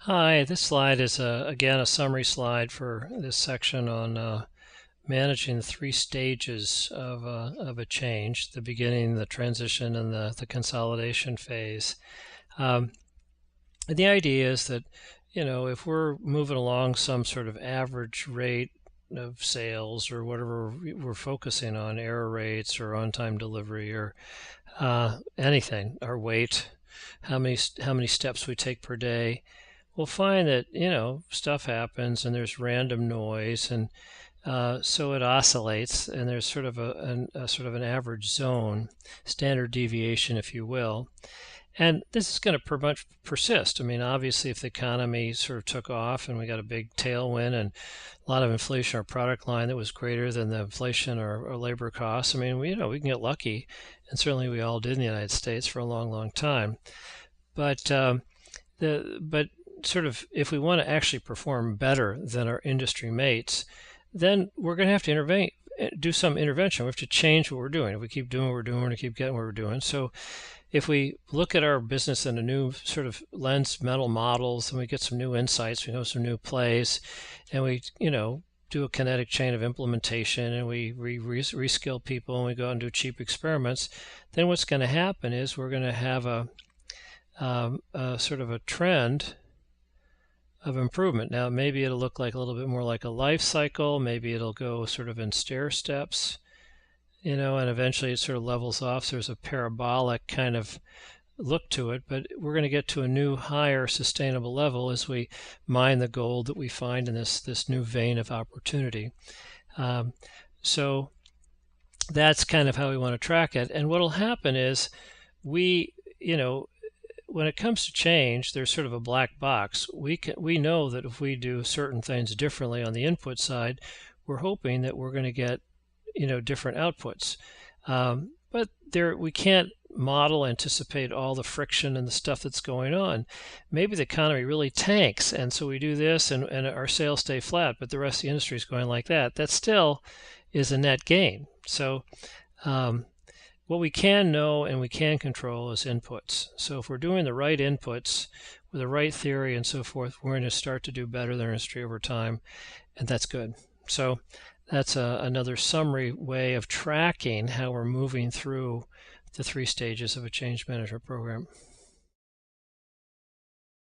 Hi, this slide is again a summary slide for this section on managing the three stages of a change: the beginning, the transition, and the consolidation phase. Um, and the idea is that, if we're moving along some sort of average rate of sales or whatever we're focusing on, error rates or on-time delivery or anything, our weight, how many steps we take per day, we'll find that stuff happens and there's random noise, and so it oscillates, and there's sort of a sort of an average zone, standard deviation, if you will. And this is going to pretty much persist. I mean, obviously, if the economy sort of took off and we got a big tailwind and a lot of inflation, our product line that was greater than the inflation or labor costs, I mean, we can get lucky, and certainly we all did in the United States for a long, long time. But but sort of if we want to actually perform better than our industry mates, then we're going to have to do some intervention. We have to change what we're doing. If we keep doing what we're doing, we're going to keep getting what we're doing. So if we look at our business in a new sort of lens, mental models, and we get some new insights, we know some new plays, and we, do a kinetic chain of implementation, and we reskill people, and we go out and do cheap experiments, then what's going to happen is we're going to have a sort of a trend of improvement. Now, maybe it'll look like a little bit more like a life cycle. Maybe it'll go sort of in stair steps, and eventually it sort of levels off. So there's a parabolic kind of look to it, but we're going to get to a new, higher, sustainable level as we mine the gold that we find in this new vein of opportunity. So that's kind of how we want to track it. And what will happen is we, when it comes to change, there's sort of a black box. We know that if we do certain things differently on the input side, we're hoping that we're going to get different outputs. But we can't anticipate all the friction and the stuff that's going on. Maybe the economy really tanks, and so we do this, and our sales stay flat, but the rest of the industry is going like that. That still is a net gain. So what we can know and we can control is inputs. So if we're doing the right inputs with the right theory and so forth, we're going to start to do better than our industry over time, and that's good. So that's another summary way of tracking how we're moving through the three stages of a change management program.